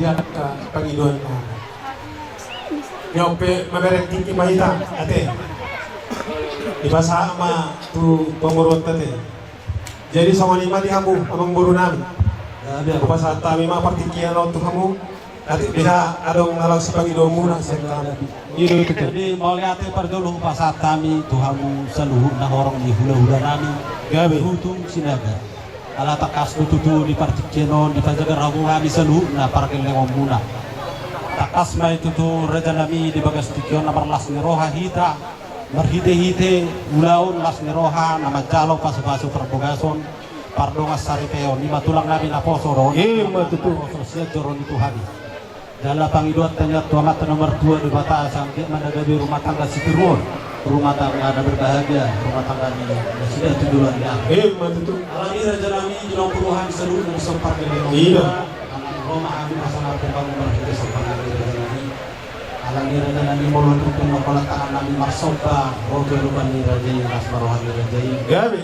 dia ka Panginoon na. Nyope mabereng tinggi mahita ate. Ibasa ama tu pemurut ate. Jadi sama lima di kamu amang buru nami. Kupasa tami ma partikian lo tu kamu. Ate bisa adong nalang si Panginoon muna sa kami. Jadi mau lihat perdulu pasat kami Tuhanmu seluruh nah orang di hula-hula nami. Gabe hutung sinaga. Ala takas tutu di partikian di panjaga ragu nami seluruh nah parkir lewong muna. Takas mai tutu reja nami di bagas tikion namar las neroha hita berhite-hite ulaun las neroha nama jalo pasu-pasu perbogason pardongas sari peon lima tulang nami naposoro Matutu. siap joron itu hari dalam pangiduat tanya tuamat nomor 2 di bata sampai menadabi rumah tangga Sitirun rumah tangga ada berbahagia rumah tangga ini sudah tundulan ya Matutu. alami reja nami di puluhan seluruh dan sempat dari Iya. Roma kami masalah pembangunan berhenti sempat dari reja nami alami reja nami mulun rukun mempeletakan nami marsoba rogo rupani reja yang asmarohani reja yang Gabe.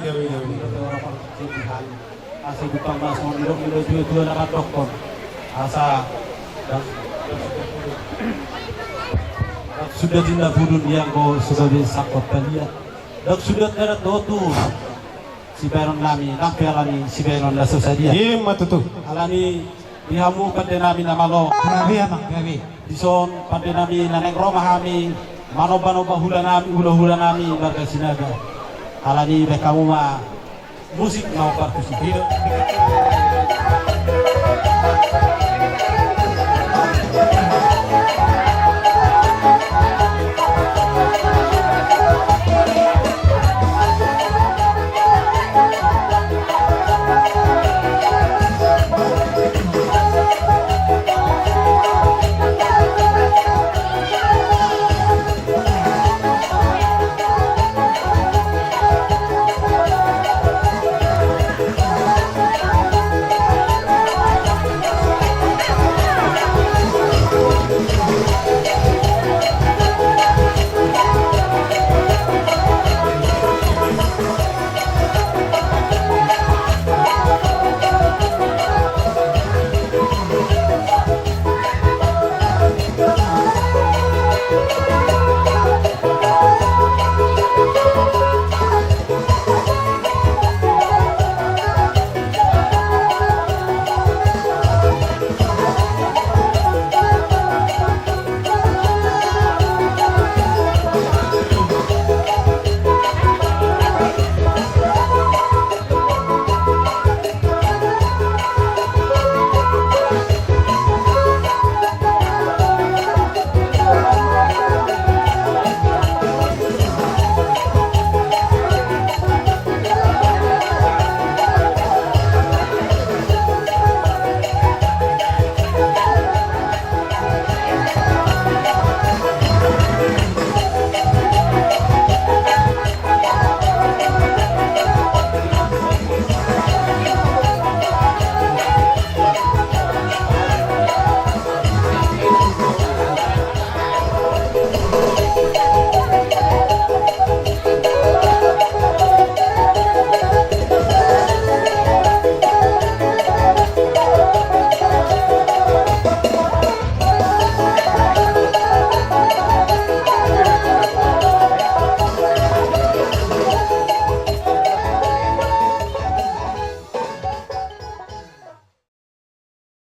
asal butang mas mau dirok dua nama dokter asa sudah tindak budun yang kau sebagai sakot kalian dok sudah ada tuh si Baron nami nampi alani si Baron dah selesai dia Matutu. alani dihamu pada nami nama lo gawe amang gawe dison pada nami naneng Roma kami manoba-noba hula nami warga sinaga alani mereka mah musik mau partisipasi